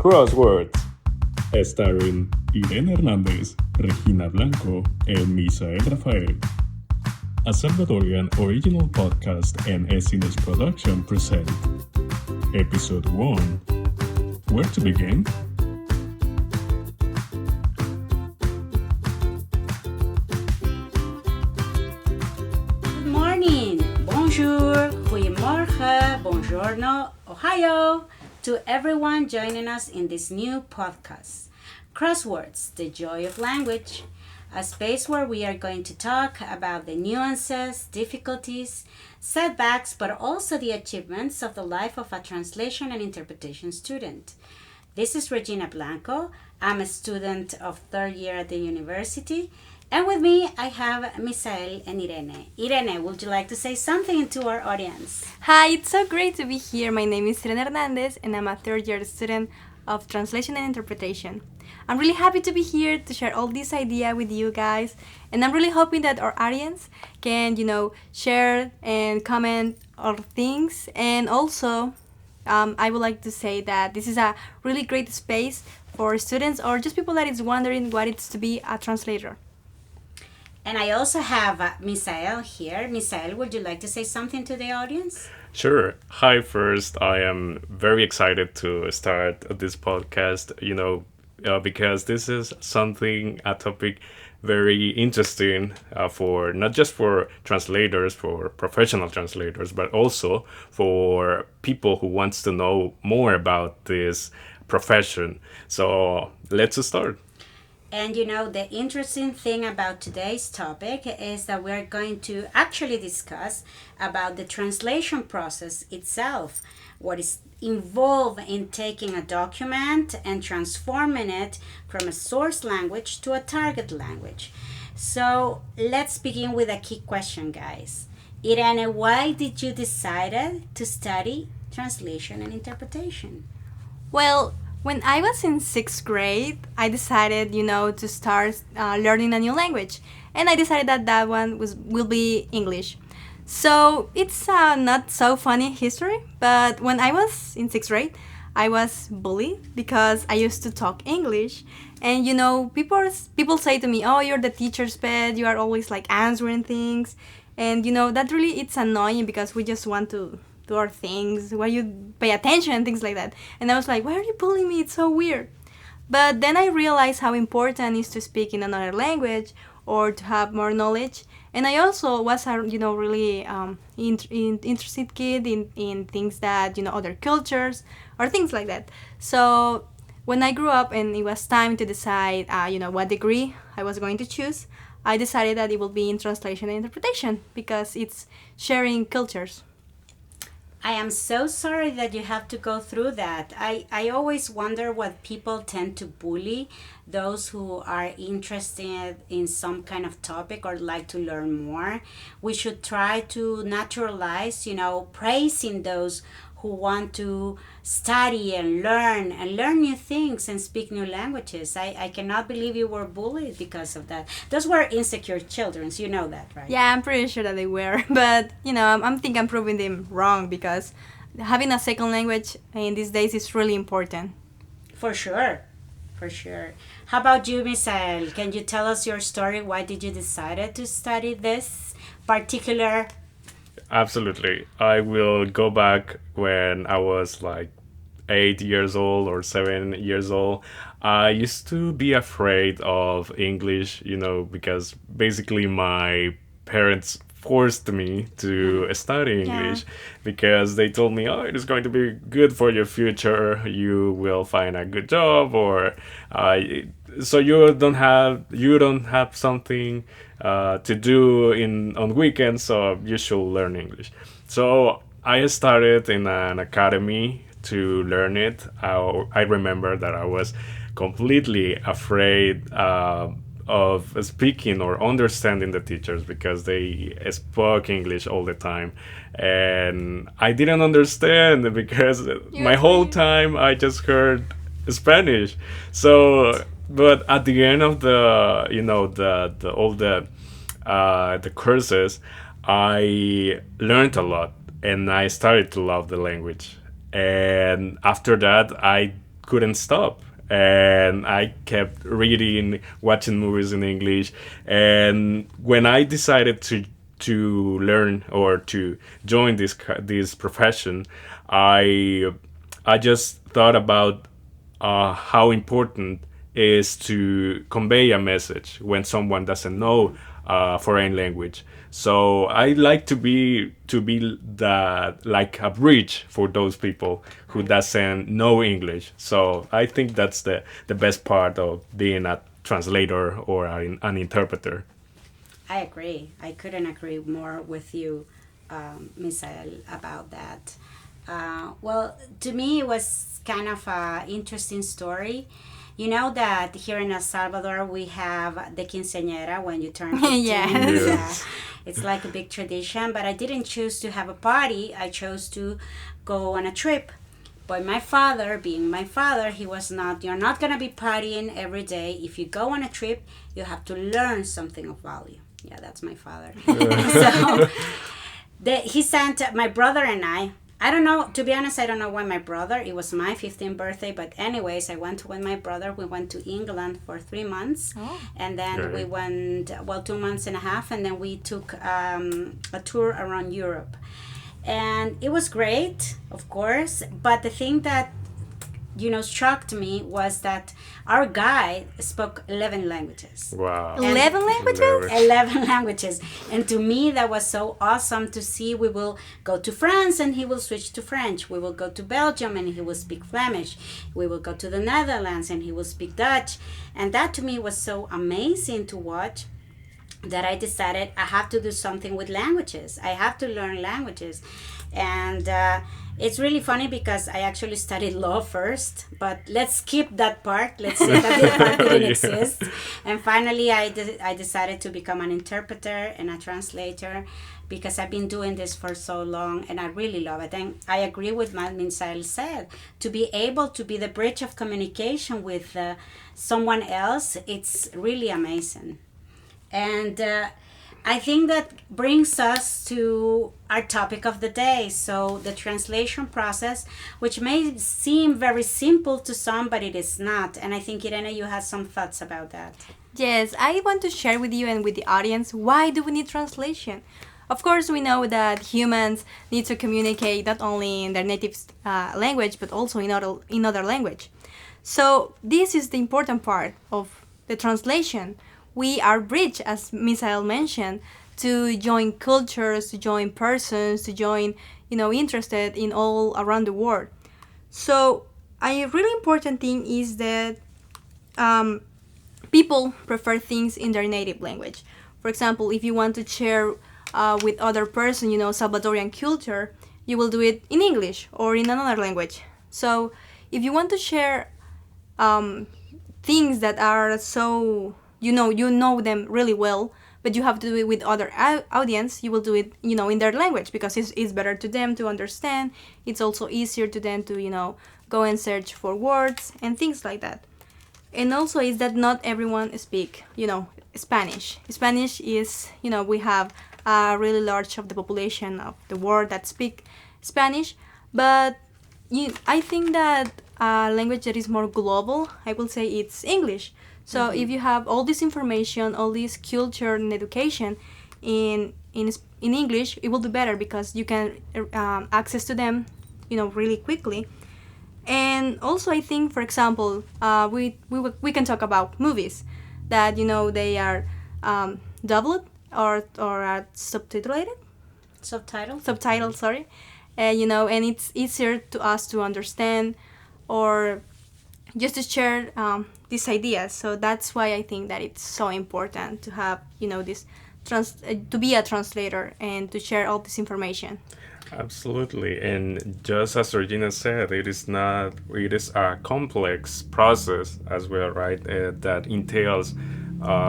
Crosswords, starring Irene Hernández, Regina Blanco, and Misael Rafael. A Salvadorian original podcast and Esines production present Episode 1. Where to begin? Good morning, bonjour, goedemorgen, buongiorno, Ohio, to everyone joining us in this new podcast, Crosswords, the Joy of Language, a space where we are going to talk about the nuances, difficulties, setbacks, but also the achievements of the life of a translation and interpretation student. This is Regina Blanco. I'm a student of third year at the university. And with me, I have Misael and Irene. Irene, would you like to say something to our audience? Hi, it's so great to be here. My name is Irene Hernandez, and I'm a third-year student of Translation and Interpretation. I'm really happy to be here to share all this idea with you guys, and I'm really hoping that our audience can, share and comment on things. And also, I would like to say that this is a really great space for students or just people that is wondering what it's to be a translator. And I also have Misael here. Misael, would you like to say something to the audience? Sure. Hi, first, I am very excited to start this podcast, because this is a topic very interesting for not just for translators, for professional translators, but also for people who wants to know more about this profession. So let's start. And the interesting thing about today's topic is that we're going to actually discuss about the translation process itself, what is involved in taking a document and transforming it from a source language to a target language. So let's begin with a key question, guys. Irene, why did you decide to study translation and interpretation? Well, when I was in 6th grade, I decided, to start learning a new language. And I decided that one will be English. So it's not so funny history, but when I was in 6th grade, I was bullied because I used to talk English. And, people say to me, oh, you're the teacher's pet, you are always like answering things. And, that really, it's annoying because we just want to do our things, where you pay attention and things like that. And I was like, why are you bullying me? It's so weird. But then I realized how important it is to speak in another language or to have more knowledge. And I also was a really interested kid in things that other cultures or things like that. So when I grew up and it was time to decide what degree I was going to choose, I decided that it will be in translation and interpretation because it's sharing cultures. I am so sorry that you have to go through that. I always wonder what people tend to bully those who are interested in some kind of topic or like to learn more. We should try to naturalize, praising those who want to study and learn new things and speak new languages. I cannot believe you were bullied because of that. Those were insecure children, you know that, right? Yeah, I'm pretty sure that they were. But, I'm proving them wrong because having a second language in these days is really important. For sure. How about you, Misael? Can you tell us your story? Why did you decide to study this particular? Absolutely. I will go back when I was like 8 years old or 7 years old. I used to be afraid of English, because basically my parents forced me to study English because they told me, oh, it is going to be good for your future. You will find a good job, or so you don't have something to do on weekends, so you should learn English. So I started in an academy to learn it. I remember that I was completely afraid of speaking or understanding the teachers because they spoke English all the time, and I didn't understand because my whole time I just heard Spanish. So, but at the end of the courses, I learned a lot and I started to love the language. And after that, I couldn't stop. And I kept reading, watching movies in English. And when I decided to learn or to join this profession, I I just thought about how important is to convey a message when someone doesn't know foreign language. So I like to be that, like a bridge for those people who doesn't know English. So I think that's the best part of being a translator or an interpreter. I agree. I couldn't agree more with you, Misael, about that. Well, to me, it was kind of a interesting story. You know that here in El Salvador we have the quinceañera when you turn 15. Yes. Yeah, it's like a big tradition. But I didn't choose to have a party. I chose to go on a trip. But my father, being my father, he was not. You're not gonna be partying every day. If you go on a trip, you have to learn something of value. Yeah, that's my father. So he sent my brother and I don't know, to be honest, I don't know why my brother, it was my 15th birthday, but anyways, I went with my brother. We went to England for 3 months. Oh. And then we went, well, 2 months and a half, and then we took a tour around Europe. And it was great, of course, but the thing that shocked me was that our guide spoke 11 languages. Wow. 11 languages? 11 languages. And to me, that was so awesome to see. We will go to France and he will switch to French. We will go to Belgium and he will speak Flemish. We will go to the Netherlands and he will speak Dutch. And that to me was so amazing to watch that I decided I have to do something with languages. I have to learn languages. And it's really funny because I actually studied law first, but let's skip that part. Let's say that part didn't exist. And finally, I decided to become an interpreter and a translator because I've been doing this for so long and I really love it. And I agree with what Minsael said. To be able to be the bridge of communication with someone else, it's really amazing. And I think that brings us to our topic of the day. So the translation process, which may seem very simple to some, but it is not. And I think, Irene, you had some thoughts about that. Yes, I want to share with you and with the audience why do we need translation. Of course, we know that humans need to communicate not only in their native language, but also in other language. So this is the important part of the translation. We are bridge, as Misael mentioned, to join cultures, to join persons, to join, interested in all around the world. So a really important thing is that people prefer things in their native language. For example, if you want to share with other person, Salvadorian culture, you will do it in English or in another language. So if you want to share things that are so you know them really well, but you have to do it with other audience, you will do it, in their language because it's better to them to understand. It's also easier to them to, go and search for words and things like that. And also is that not everyone speak, Spanish. Spanish is, we have a really large of the population of the world that speak Spanish, but I think that a language that is more global, I will say it's English. So if you have all this information, all this culture and education in English, it will be better because you can access to them, really quickly. And also I think, for example, we can talk about movies that they are dubbed or are subtitled. Subtitled, sorry. And it's easier to us to understand or just to share these ideas. So that's why I think that it's so important to have, this to be a translator and to share all this information. Absolutely. And just as Regina said, it is a complex process as well, right? That entails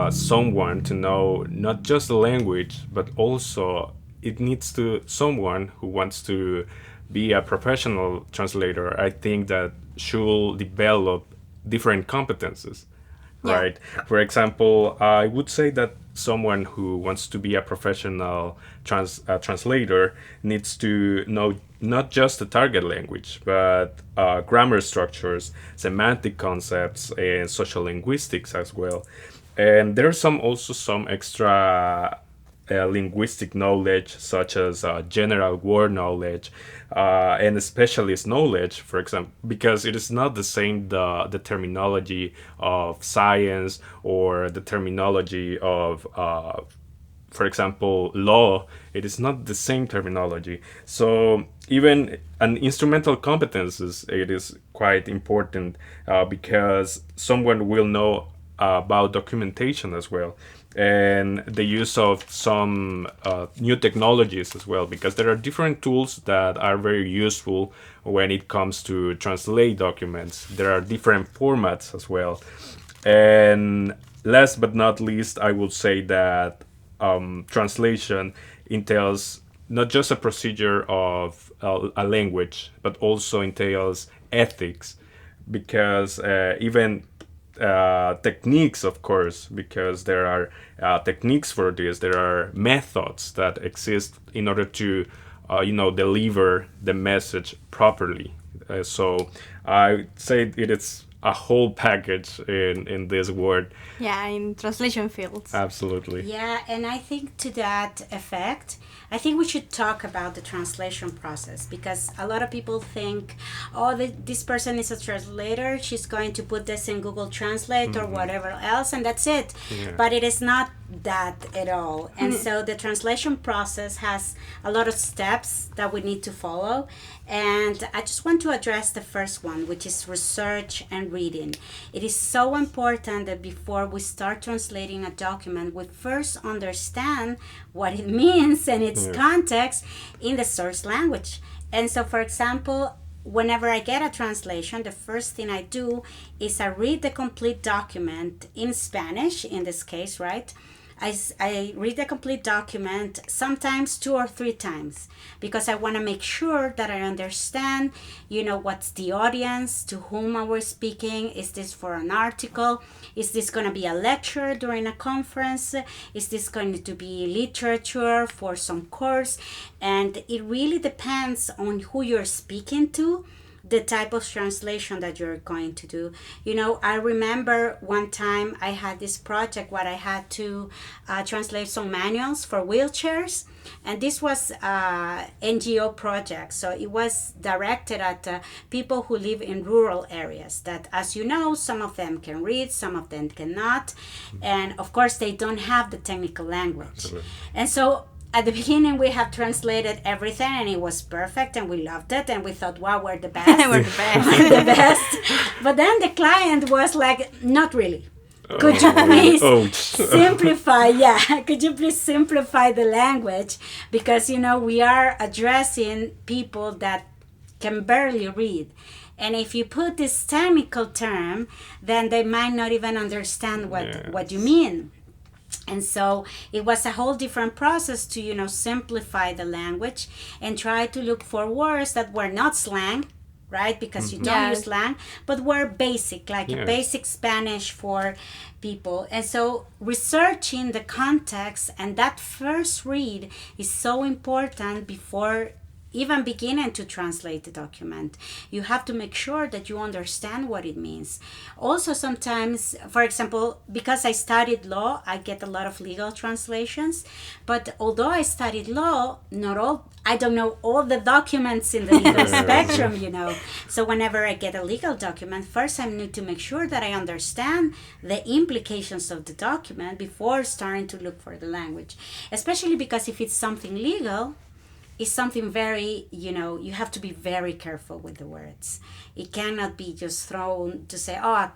someone to know not just the language, but also it needs to someone who wants to be a professional translator. I think that should develop different competences. Yeah. right? For example, I would say that someone who wants to be a professional translator needs to know not just the target language, but grammar structures, semantic concepts, and social linguistics as well. And there's some extra linguistic knowledge, such as general word knowledge and specialist knowledge, for example, because it is not the same the terminology of science or the terminology of, for example, law. It is not the same terminology. So even an instrumental competences, it is quite important because someone will know about documentation as well, and the use of some new technologies as well, because there are different tools that are very useful when it comes to translate documents. There are different formats as well. And last but not least, I would say that translation entails not just a procedure of a language, but also entails ethics, because even techniques, of course, because there are techniques for this. There are methods that exist in order to, deliver the message properly. So I say it is a whole package in this word. Yeah, in translation fields. Absolutely. Yeah, and I think to that effect, I think we should talk about the translation process, because a lot of people think, oh, this person is a translator, she's going to put this in Google Translate or whatever else, and that's it. Yeah. But it is not that at all. And so the translation process has a lot of steps that we need to follow. And I just want to address the first one, which is research and reading. It is so important that before we start translating a document, we first understand what it means and its context in the source language. And so, for example, whenever I get a translation, the first thing I do is I read the complete document in Spanish, in this case, right? I read the complete document sometimes 2 or 3 times, because I want to make sure that I understand, what's the audience, to whom are we speaking. Is this for an article? Is this going to be a lecture during a conference? Is this going to be literature for some course? And it really depends on who you're speaking to, the type of translation that you're going to do. I remember one time I had this project where I had to translate some manuals for wheelchairs, and this was a NGO project, so it was directed at people who live in rural areas that, as you know, some of them can read, some of them cannot, and of course they don't have the technical language. Absolutely. And so at the beginning, we have translated everything, and it was perfect, and we loved it, and we thought, wow, we're the best. We're the best. We're the best. But then the client was like, not really. Could you please simplify? Yeah, could you please simplify the language? Because, we are addressing people that can barely read. And if you put this technical term, then they might not even understand what you mean. And so it was a whole different process to, simplify the language and try to look for words that were not slang, right? Because you don't use slang, but were basic, like basic Spanish for people. And so researching the context and that first read is so important before even beginning to translate the document. You have to make sure that you understand what it means. Also, sometimes, for example, because I studied law, I get a lot of legal translations. But although I studied law, I don't know all the documents in the legal spectrum, So whenever I get a legal document, first I need to make sure that I understand the implications of the document before starting to look for the language. Especially because if it's something legal, is something very, you have to be very careful with the words. It cannot be just thrown to say, oh,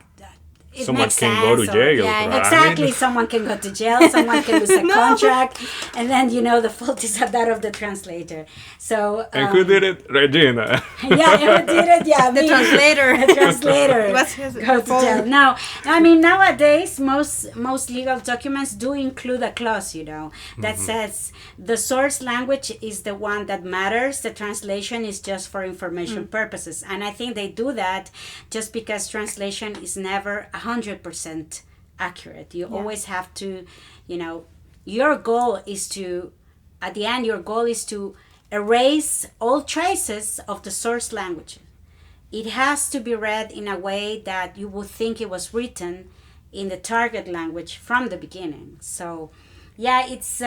it someone makes can sense. go to jail, Yeah, right? exactly. Someone can go to jail. Someone can lose a contract. And then, the fault is that of the translator. So. And who did it? Regina. Yeah, who did it? Yeah, The me. translator. The translator. It was his Go to fault. jail. No, I mean, nowadays, most legal documents do include a clause, that says the source language is the one that matters. The translation is just for information purposes. And I think they do that just because translation is never 100% accurate. You Yeah. always have to, you know, your goal is to, at the end, your goal is to erase all traces of the source language. It has to be read in a way that you would think it was written in the target language from the beginning. So, yeah, it's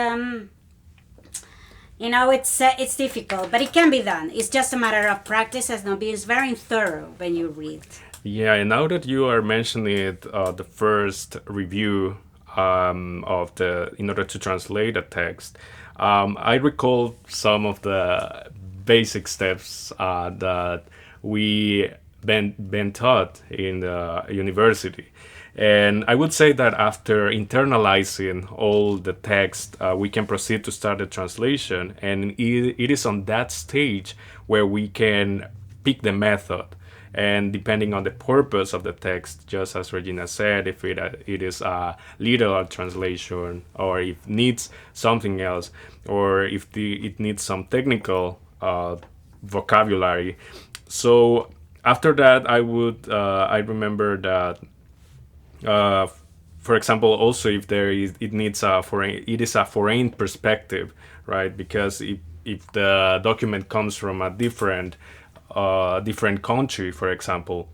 difficult, but it can be done. It's just a matter of practice, as Nobi is very thorough when you read. Yeah, and now that you are mentioning it, the first review of the in order to translate a text, I recall some of the basic steps that we been taught in the university. And I would say that after internalizing all the text, we can proceed to start the translation. And it is on that stage where we can pick the method. And depending on the purpose of the text, just as Regina said, if it is a literal translation, or if it needs something else, or if it needs some technical vocabulary. So after that, I remember that, for example, also if it needs it is a foreign perspective, right? Because if the document comes from a different country, for example.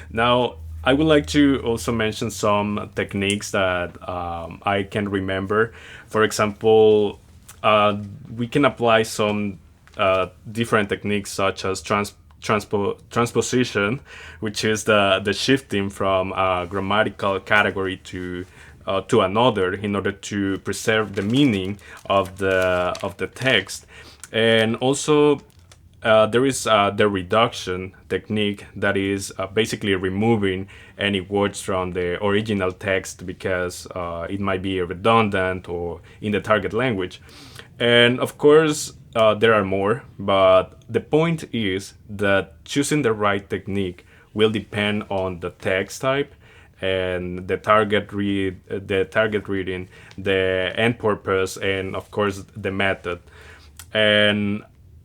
Now, I would like to also mention some techniques that I can remember. For example, we can apply some different techniques such as transposition, which is the shifting from a grammatical category to another in order to preserve the meaning of the text. And also there is the reduction technique, that is basically removing any words from the original text because it might be redundant or in the target language. And of course, there are more, but the point is that choosing the right technique will depend on the text type and the target reading, the end purpose, and of course the method. And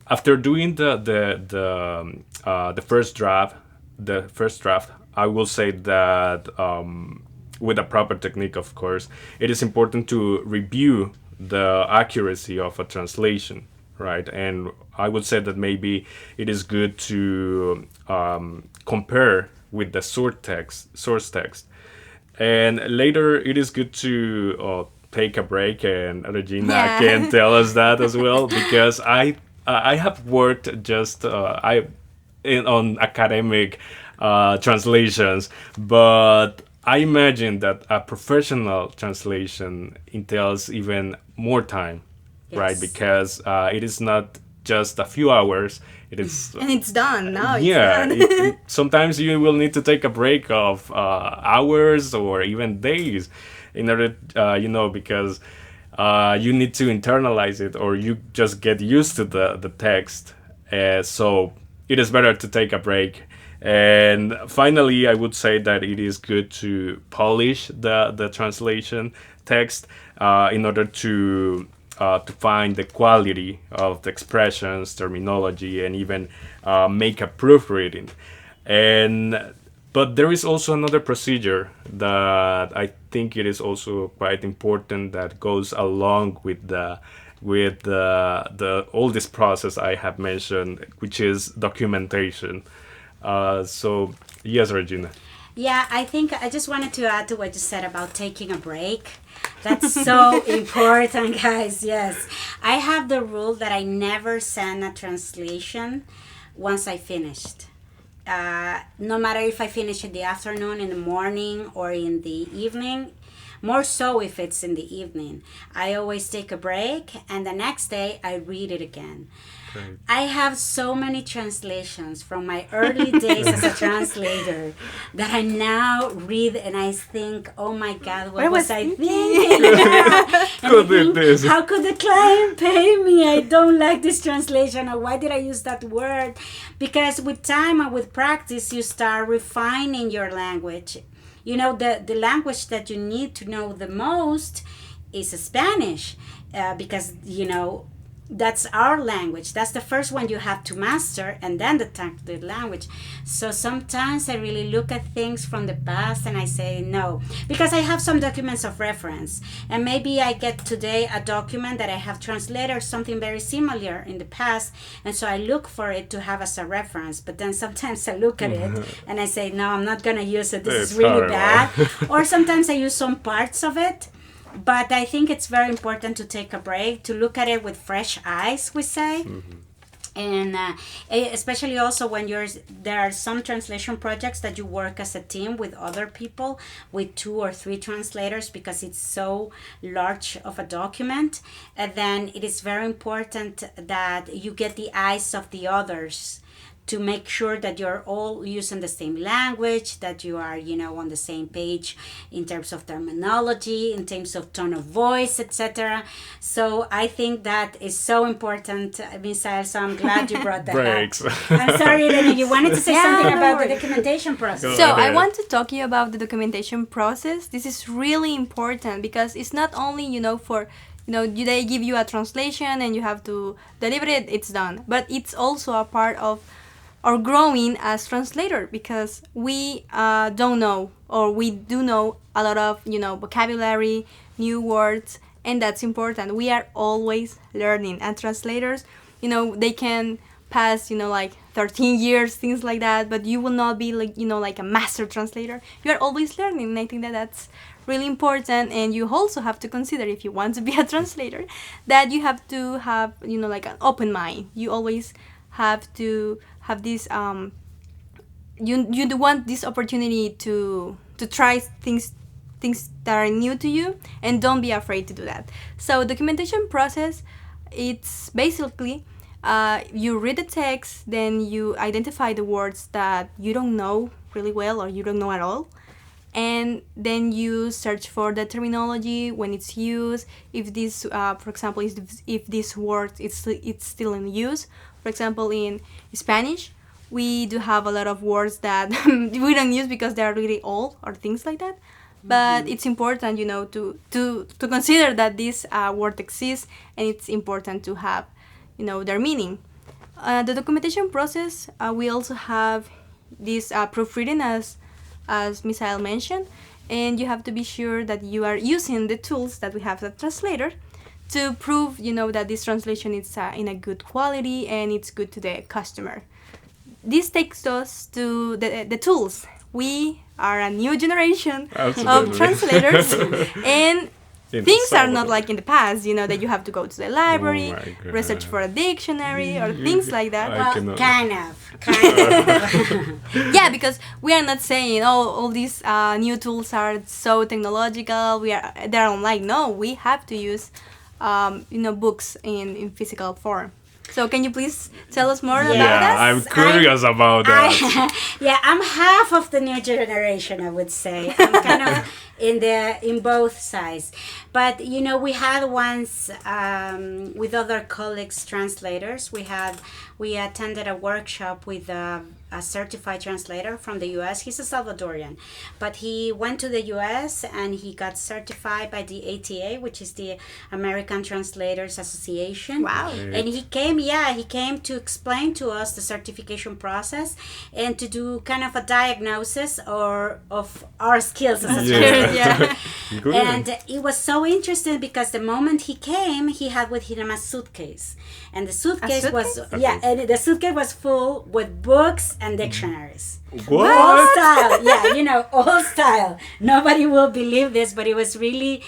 after doing the first draft, I will say that with a proper technique, of course, it is important to review the accuracy of a translation, right? And I would say that maybe it is good to compare with the source text, and later it is good to take a break, and Regina can tell us that as well, because I have worked just on academic translations, but I imagine that a professional translation entails even more time, right? Yes. Because it is not just a few hours. It is, And it's done now. yeah. It's done. Sometimes you will need to take a break of hours or even days in order, because you need to internalize it, or you just get used to the text. So it is better to take a break. And finally, I would say that it is good to polish the translation text in order to find the quality of the expressions, terminology, and even make a proofreading. But there is also another procedure that I think it is also quite important, that goes along with the all this process I have mentioned, which is documentation. So yes, Regina. Yeah, I think I just wanted to add to what you said about taking a break. That's so important, guys. Yes. I have the rule that I never send a translation once I finished. No matter if I finish in the afternoon, in the morning, or in the evening, more so if it's in the evening. I always take a break, and the next day I read it again. Great. I have so many translations from my early days as a translator that I now read and I think, oh my God, what was I thinking? And I think, how could the client pay me? I don't like this translation, or why did I use that word? Because with time and with practice, you start refining your language. You know, the language that you need to know the most is Spanish, because, that's our language. That's the first one you have to master, and then the language. So sometimes I really look at things from the past and I say no, because I have some documents of reference, and maybe I get today a document that I have translated or something very similar in the past, and so I look for it to have as a reference. But then sometimes I look at it and I say no, I'm not gonna use it. This is really horrible. bad. Or sometimes I use some parts of it. But I think it's very important to take a break, to look at it with fresh eyes, we say. And especially also when there are some translation projects that you work as a team with other people, with 2 or 3 translators, because it's so large of a document. And then it is very important that you get the eyes of the others, to make sure that you're all using the same language, that you are, on the same page in terms of terminology, in terms of tone of voice, etc. So I think that is so important, Misael, so I'm glad you brought that Breaks. up. I'm sorry, Elena, you wanted to say something no about worries. the documentation process. So I ahead. want to talk to you about the documentation process. This is really important because it's not only, for they give you a translation and you have to deliver it, it's done. But it's also a part of our growing as translator, because we don't know, or we do know a lot of, vocabulary, new words, and that's important. We are always learning, and translators, they can pass, like 13 years, things like that, but you will not be like, like a master translator. You are always learning, and I think that that's really important. And you also have to consider, if you want to be a translator, that you have to have, like an open mind. You always have to have this you do want this opportunity to try things that are new to you, and don't be afraid to do that. So documentation process, it's basically you read the text, then you identify the words that you don't know really well or you don't know at all, and then you search for the terminology when it's used, if this for example, if this word it's still in use. For example, in Spanish, we do have a lot of words that we don't use because they are really old or things like that. But it's important, to consider that this word exists, and it's important to have, their meaning. The documentation process, we also have this proofreading, as Misael mentioned, and you have to be sure that you are using the tools that we have as a translator to prove, that this translation is in a good quality and it's good to the customer. This takes us to the tools. We are a new generation Absolutely. of translators, and In things are not Salvador. like in the past, that you have to go to the library, my God. research for a dictionary or things like that. I Well, cannot- kind of. Yeah, because we are not saying, all these new tools are so technological, they're online. No, we have to use books in physical form. So can you please tell us more about Yeah, that? I'm curious about that. I'm half of the new generation, I would say. I'm kind of in both sides. But we had once with other colleagues, translators. We attended a workshop with a certified translator from the U.S. He's a Salvadorian, but he went to the U.S. and he got certified by the ATA, which is the American Translators Association. Wow. And he came to explain to us the certification process and to do kind of a diagnosis of our skills as a translator. Yeah. Good. And it was so interesting because the moment he came, he had with him a suitcase, and the suitcase was suitcase? and the suitcase was full with books and dictionaries. What? Old style, old style. Nobody will believe this, but it was really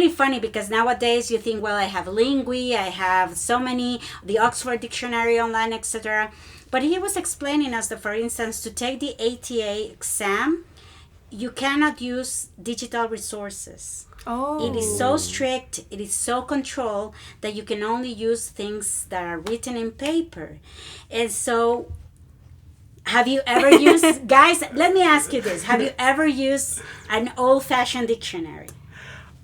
funny because nowadays you think, well, I have Lingui, I have so many, the Oxford Dictionary online, etc. But he was explaining us that, for instance, to take the ATA exam, you cannot use digital resources. Oh. It is so strict, it is so controlled that you can only use things that are written in paper. And so, have you ever used, guys, let me ask you this. Have you ever used an old-fashioned dictionary?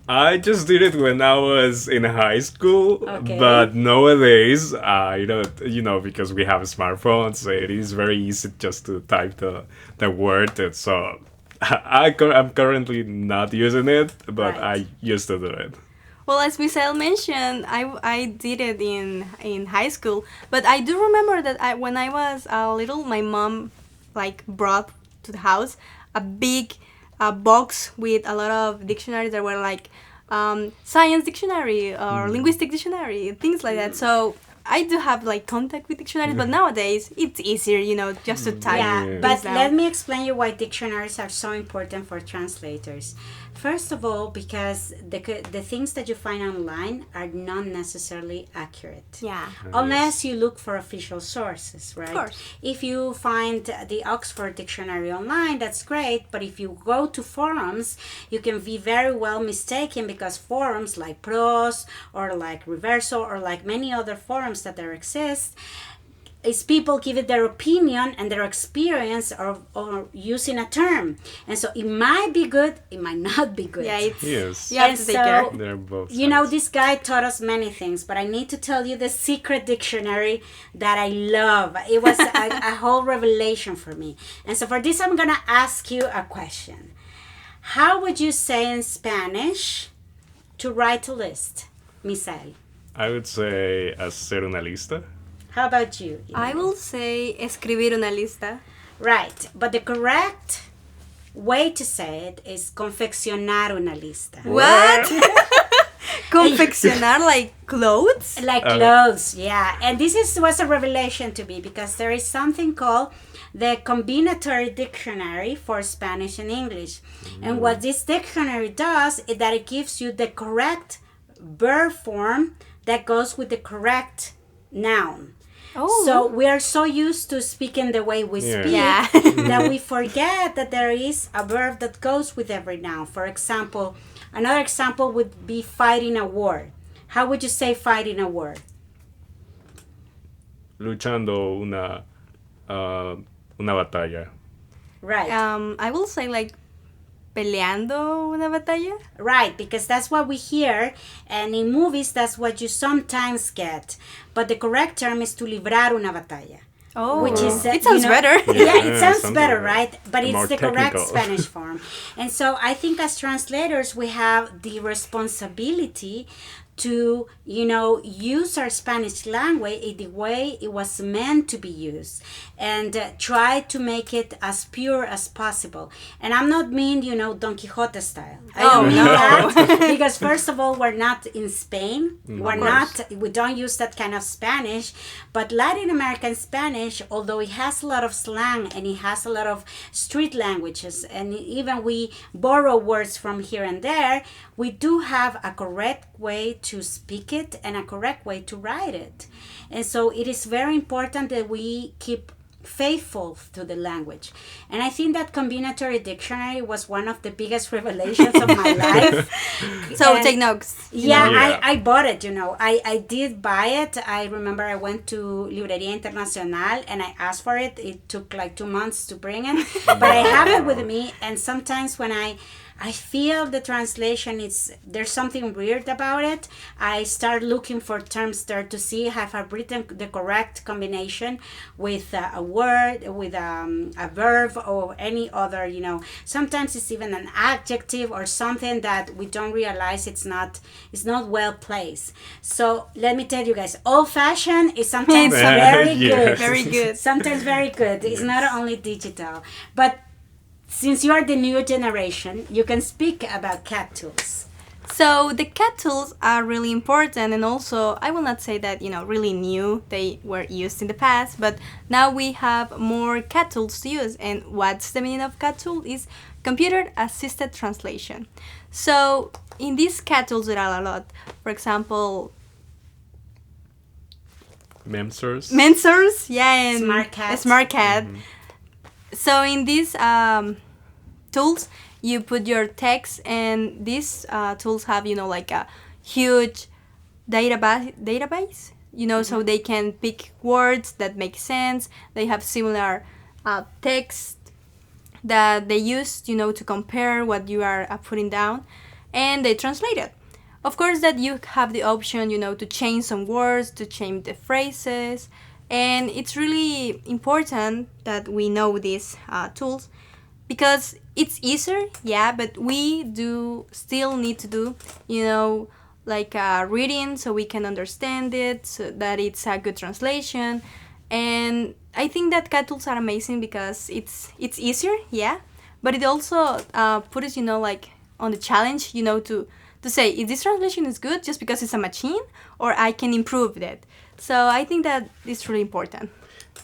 I just did it when I was in high school, Okay. but nowadays, because we have smartphones, it is very easy just to type the word. And so I'm currently not using it, but Right. I used to do it. Well, as Michelle mentioned, I did it in high school, but I do remember that when I was little, my mom like brought to the house a big box with a lot of dictionaries that were like science dictionary or linguistic dictionary, things like that. So I do have like contact with dictionaries, but nowadays it's easier, just to type. Yeah, but let me explain you why dictionaries are so important for translators. First of all, because the things that you find online are not necessarily accurate. Yeah. Unless you look for official sources, right? Of course. If you find the Oxford Dictionary online, that's great. But if you go to forums, you can be very well mistaken, because forums like Pros or like Reverso or like many other forums that there exist, is people giving their opinion and their experience or using a term. And so it might be good, it might not be good. Yeah, it's, Yes. you have And to take care. so, They're both this guy taught us many things, but I need to tell you the secret dictionary that I love. It was a whole revelation for me. And so for this, I'm going to ask you a question. How would you say in Spanish to write a list, Misael? I would say hacer una lista. How about you? I will say escribir una lista. Right, but the correct way to say it is confeccionar una lista. What? Confeccionar like clothes? Like clothes, yeah. And was a revelation to me, because there is something called the combinatory dictionary for Spanish and English. And what this dictionary does is that it gives you the correct verb form that goes with the correct noun. Oh. So we are so used to speaking the way we speak Yeah. that we forget that there is a verb that goes with every noun. For example, another example would be fighting a war. How would you say fighting a war? Luchando una batalla. Right. I will say like peleando una batalla. Right, because that's what we hear, and in movies that's what you sometimes get. But the correct term is to librar una batalla. Oh, Which is, it sounds better. Yeah, it Yeah, sounds sounds better, better. right? But it's More the correct technical. Spanish form. And so I think as translators, we have the responsibility to, use our Spanish language in the way it was meant to be used, and try to make it as pure as possible. And I'm not mean, Don Quixote style. I don't mean no. that, because first of all, we're not in Spain. Of We don't use that kind of Spanish. But Latin American Spanish, although it has a lot of slang and it has a lot of street languages, and even we borrow words from here and there, we do have a correct way to speak it and a correct way to write it. And so it is very important that we keep faithful to the language. And I think that combinatory dictionary was one of the biggest revelations of my life. So And- take notes. Yeah, Yeah. I bought it, I did buy it. I remember I went to Librería Internacional and I asked for it. It took like 2 months to bring it, but I have it with me. And sometimes when I feel the translation, there's something weird about it, I start looking for terms there to see if I've written the correct combination with a word, with a verb, or any other, sometimes it's even an adjective or something that we don't realize it's not well placed. So let me tell you guys, old fashioned is sometimes very Yes. good. Very good. Sometimes very good. It's not only digital. But since you are the new generation, you can speak about cat tools. So the cat tools are really important, and also I will not say that really new. They were used in the past, but now we have more cat tools to use. And what's the meaning of cat tool? Is computer assisted translation. So in these cat tools there are a lot. For example, Memsers. Mensors, yeah, and SmartCat. SmartCat. So in these tools, you put your text, and these tools have like a huge database. So they can pick words that make sense. They have similar text that they use, to compare what you are putting down, and they translate it. Of course, that you have the option, to change some words, to change the phrases, and it's really important that we know these tools, because it's easier, yeah, but we do still need to do, like reading so we can understand it, so that it's a good translation. And I think that cat tools are amazing because it's easier, yeah, but it also puts like on the challenge, to say if this translation is good just because it's a machine, or I can improve it. So I think that it's really important.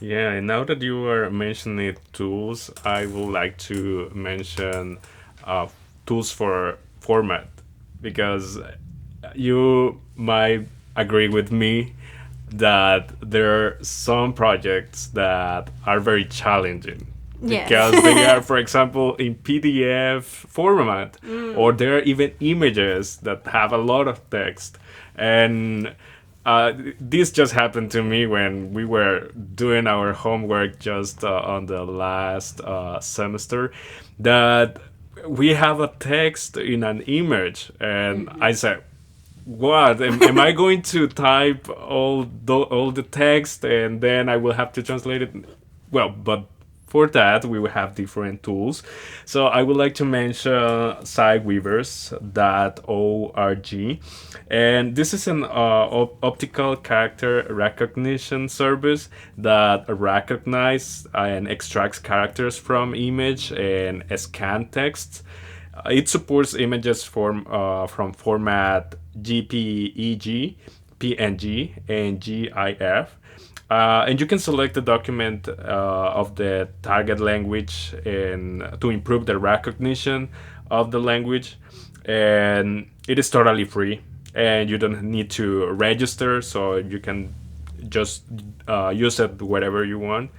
Yeah, and now that you are mentioning tools, I would like to mention uh, tools for format, because you might agree with me that there are some projects that are very challenging Yes. because they are, for example, in PDF format, or there are even images that have a lot of text. And this just happened to me when we were doing our homework just on the last semester, that we have a text in an image, and I said, what am I going to type all the text and then I will have to translate it? Well, but for that we will have different tools. So I would like to mention Sideweavers.org, and this is an optical character recognition service that recognizes and extracts characters from image and scan text. It supports images from format JPEG, PNG, and GIF. And you can select the document of the target language and to improve the recognition of the language. And it is totally free, and you don't need to register, so you can just use it wherever you want.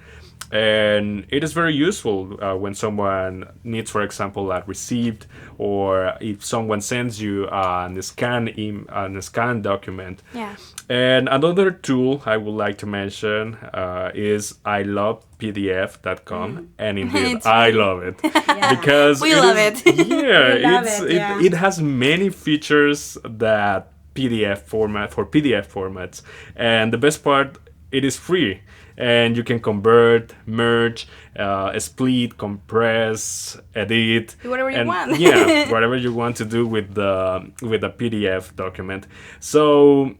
And it is very useful when someone needs, for example, a receipt, or if someone sends you an scan document. Yeah. And another tool I would like to mention is ilovepdf.com, and indeed It's I really- love it Yeah. because We love it. Yeah, We love it, yeah. it has many features that PDF formats, and the best part, it is free, and you can convert, merge, split, compress, edit, Do whatever you and want. yeah, whatever you want to do with the PDF document. So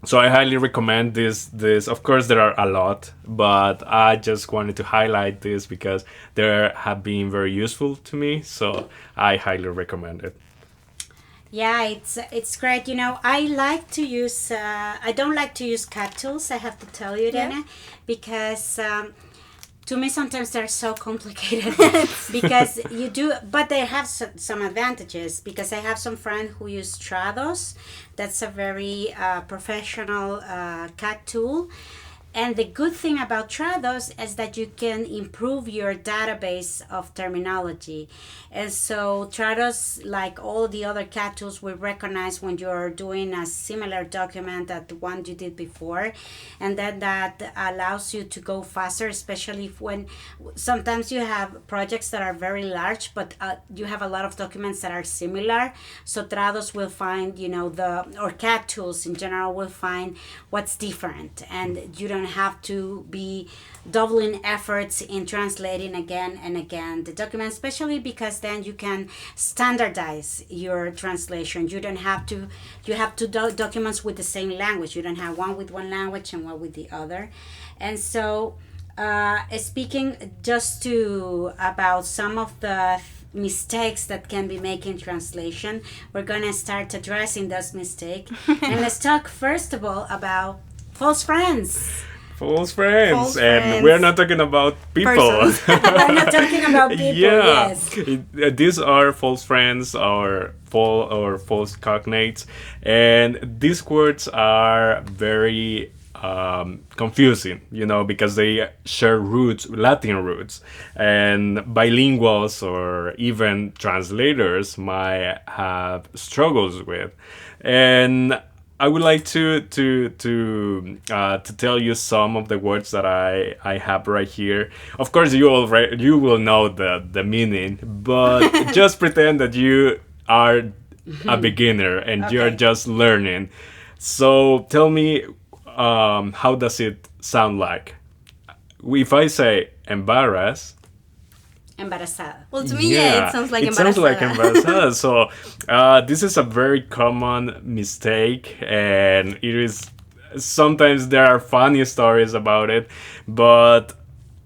so I highly recommend this. Of course, there are a lot, but I just wanted to highlight this because they have been very useful to me. So I highly recommend it. Yeah, it's great. I like to use. I don't like to use cat tools. I have to tell you, Yeah. Dana, because to me sometimes they're so complicated. Because you do, but they have some advantages. Because I have some friend who use Trados. That's a very professional cat tool. And the good thing about Trados is that you can improve your database of terminology. And so Trados, like all the other cat tools, will recognize when you're doing a similar document that the one you did before. And then that allows you to go faster, especially when sometimes you have projects that are very large, but you have a lot of documents that are similar. So Trados will find, or cat tools in general will find what's different. And you don't have to be doubling efforts in translating again and again the document, especially because then you can standardize your translation. You don't have to, you have two documents with the same language. You don't have one with one language and one with the other. And so speaking just about some of the mistakes that can be made in translation, we're going to start addressing those mistakes. And let's talk first of all about false friends. False friends, False and friends. we're not talking about people. Persons. We're not talking about people, Yeah, yes. these are false friends or false cognates, and these words are very confusing, because they share roots, Latin roots, and bilinguals or even translators might have struggles with. And I would like to tell you some of the words that I have right here. Of course, you will know the meaning, but just pretend that you are a beginner and you're Okay. just learning. So tell me, how does it sound like? If I say embarrass, embarazada. Well, to me, yeah, it sounds like it sounds like embarazada. embarazada. So this is a very common mistake, and it is sometimes there are funny stories about it, but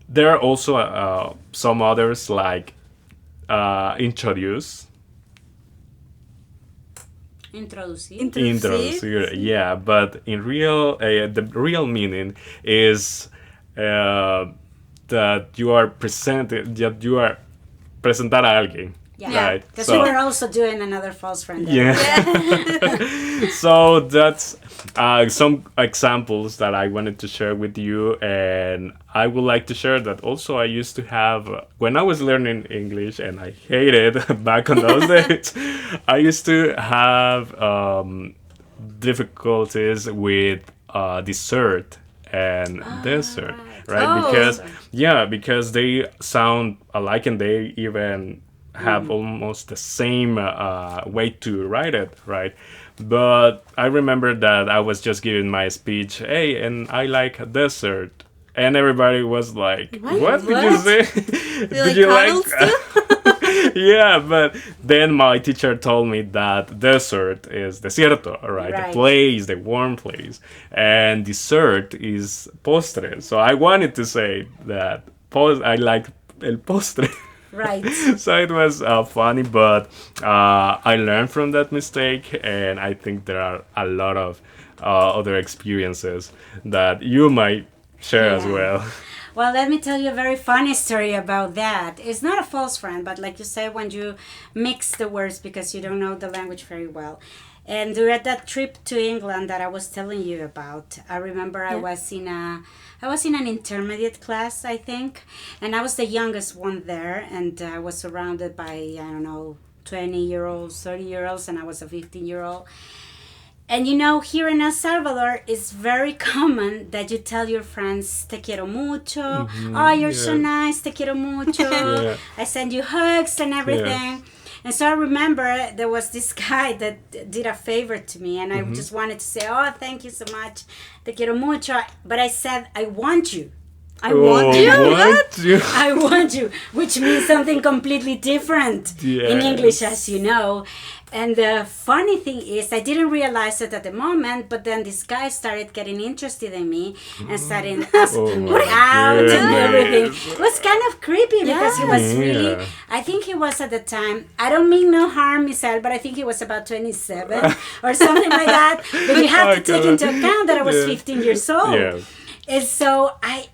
there are also some others like introduce. Introducir. Introducir, yeah, but in real, the real meaning is that you are presented, that you are presentar a alguien. Yeah, Right? because So- we were also doing another false friend. Yeah. So that's some examples that I wanted to share with you, and I would like to share that also I used to have when I was learning English, and I hated back on those days. I used to have difficulties with dessert and dessert, right? Oh. Because they sound alike, and they even have almost the same way to write it, right? But I remember that I was just giving my speech, hey, and I like dessert. And everybody was like, what did you What? say? Like cuddles too? Yeah, but then my teacher told me that dessert is desierto, right? Right. The place, the warm place. And dessert is postre. So I wanted to say that I like el postre. Right. So it was funny, but I learned from that mistake, and I think there are a lot of other experiences that you might share as Yeah. well. Well, let me tell you a very funny story about that. It's not a false friend, but like you say, when you mix the words because you don't know the language very well. And during that trip to England that I was telling you about, I remember I was in an intermediate class, I think, and I was the youngest one there, and I was surrounded by, I don't know, 20-year-olds, 30-year-olds, and I was a 15-year-old. And you know, here in El Salvador, it's very common that you tell your friends, te quiero mucho, oh, you're so nice, te quiero mucho, Yeah. I send you hugs and everything. And so I remember there was this guy that did a favor to me, and I just wanted to say, oh, thank you so much, te quiero mucho. But I said, I want you. I want you. What? I want you, which means something completely different in English, as you know. And the funny thing is, I didn't realize it at the moment, but then this guy started getting interested in me and started asking me my out and goodness. everything. It was kind of creepy because he was really, Yeah. I think he was at the time, I don't mean no harm, Michelle, but I think he was about 27 or something like that. But you have to take into account that I was 15 years old. Yeah. And so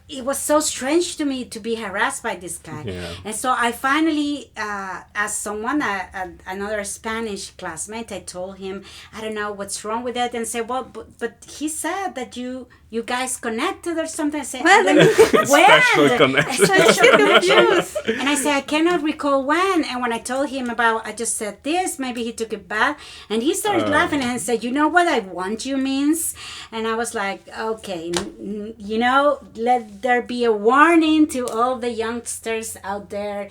it was so strange to me to be harassed by this guy. Yeah. And so I finally asked someone, another Spanish classmate, I told him, I don't know what's wrong with it. And said, well, but he said that you guys connected or something. I said, I don't know when. Special connection. A special I'm connection. confused. And I said, I cannot recall when. And when I told him about, I just said this, maybe he took it back. And he started laughing and said, you know what I want you means? And I was like, okay, you know, let there be a warning to all the youngsters out there.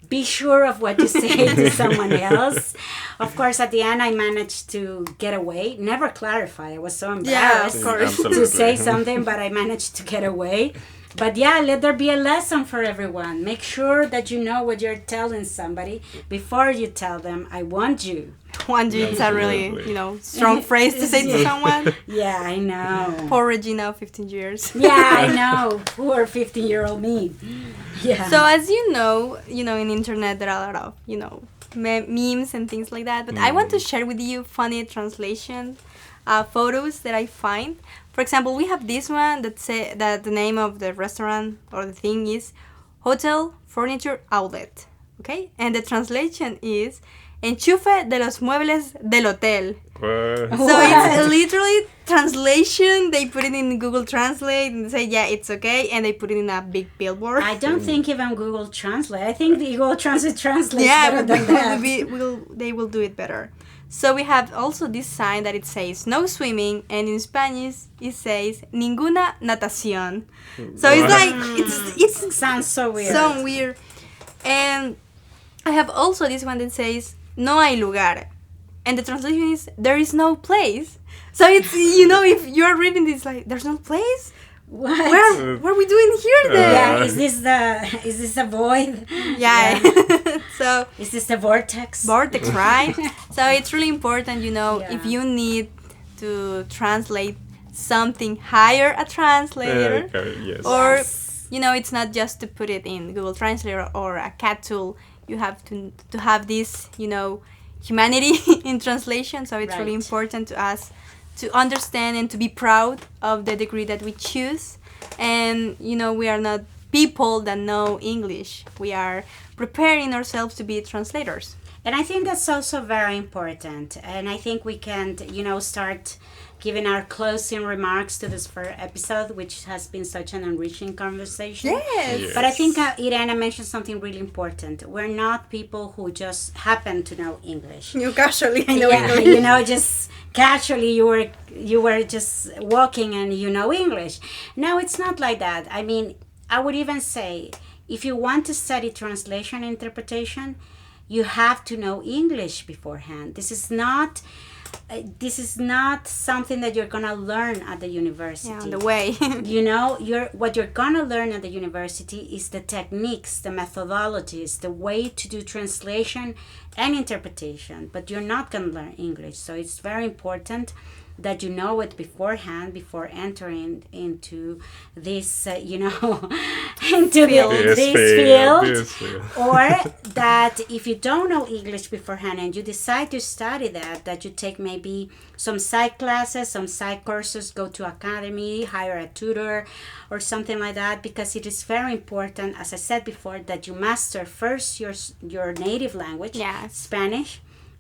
Be sure of what you say to someone else. Of course, at the end, I managed to get away. Never clarify. I was so embarrassed of course. to say something, but I managed to get away. But yeah, let there be a lesson for everyone. Make sure that you know what you're telling somebody before you tell them, I want you. Want you, it's a really, Absolutely. strong phrase to say to someone. Yeah, I know. Poor Regina of 15 years. Yeah, I know. Poor 15-year-old me. Yeah. So as you know, in internet there are a lot of, memes and things like that. But I want to share with you funny translation photos that I find. For example, we have this one that say that the name of the restaurant or the thing is Hotel Furniture Outlet. Okay? And the translation is Enchufe de los muebles del hotel. So it's literally translation. They put it in Google Translate and say, yeah, it's okay. And they put it in a big billboard. I don't think even Google Translate. I think the Google Translate translates Yeah, better than that. they will do it better. So we have also this sign that it says no swimming, and in Spanish it says ninguna natación. So it's like it's Sounds so weird. so weird. And I have also this one that says no hay lugar, and the translation is there is no place. So it's if you're reading this like there's no place. What? What are we doing here then? Yeah, is this a void? Yeah. So Is this a vortex? vortex, right? So it's really important, Yeah. if you need to translate something, hire a translator. Yes. Or, Yes. it's not just to put it in Google Translator or a CAT tool. You have to have this, humanity in translation. So it's really Right. important to us to understand and to be proud of the degree that we choose. And, we are not people that know English. We are preparing ourselves to be translators. And I think that's also very important. And I think we can, start giving our closing remarks to this first episode, which has been such an enriching conversation. Yes. Yes. But I think Irena mentioned something really important. We're not people who just happen to know English. You casually know Yeah, English. just casually you were just walking and you know English. No, it's not like that. I mean, I would even say if you want to study translation and interpretation, you have to know English beforehand. This is not something that you're gonna learn at the university. Yeah, on the way. What you're gonna learn at the university is the techniques, the methodologies, the way to do translation and interpretation. But you're not gonna learn English, so it's very important that you know it beforehand before entering into this, into this field. Or that if you don't know English beforehand and you decide to study that you take maybe some side classes, some side courses, go to academy, hire a tutor or something like that, because it is very important, as I said before, that you master first your native language, Yes. Spanish,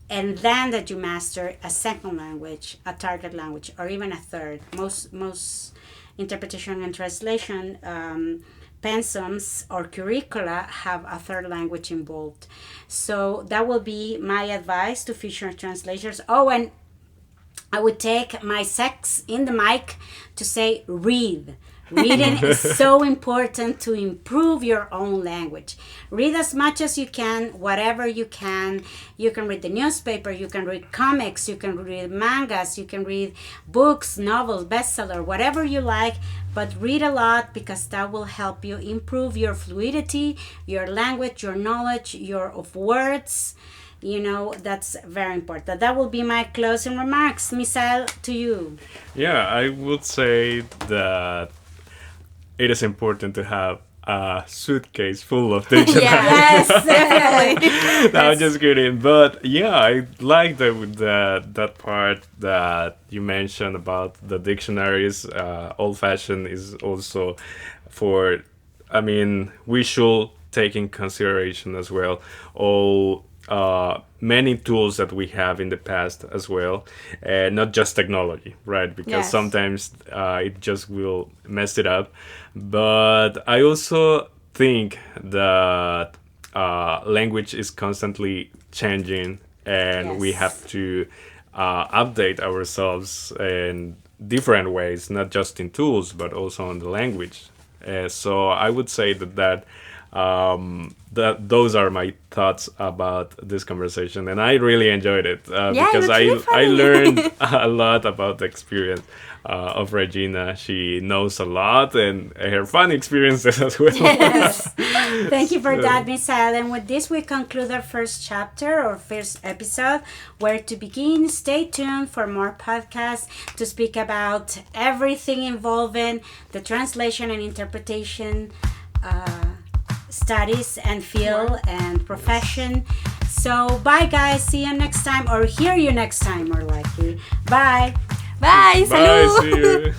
and then that you master a second language, a target language, or even a third. Most interpretation and translation pensums or curricula have a third language involved. So that will be my advice to future translators. Oh, and I would take my sex in the mic to say read. Reading is so important to improve your own language. Read as much as you can, whatever you can. You can read the newspaper, you can read comics, you can read mangas, you can read books, novels, bestseller, whatever you like, but read a lot because that will help you improve your fluidity, your language, your knowledge, of words. That's very important. That will be my closing remarks. Misael, to you. Yeah, I would say that it is important to have a suitcase full of dictionaries. Yes, definitely. No, I'm just kidding. But yeah, I like that part that you mentioned about the dictionaries. Old fashioned is also we should take in consideration as well all many tools that we have in the past as well, not just technology, right? Because Yes. sometimes it just will mess it up. But I also think that language is constantly changing, and we Yes. have to update ourselves in different ways, not just in tools, but also in the language. So I would say that those are my thoughts about this conversation, and I really enjoyed it because it was really I funny. learned a lot about the experience of Regina. She knows a lot, and her fun experiences as well. Yes. Thank you for that, Misael. And with this, we conclude our first chapter or first episode. Where to begin? Stay tuned for more podcasts to speak about everything involving the translation and interpretation studies and field and profession. So bye guys, see you next time, or hear you next time more likely. Bye. Bye, Bye, salud. see you.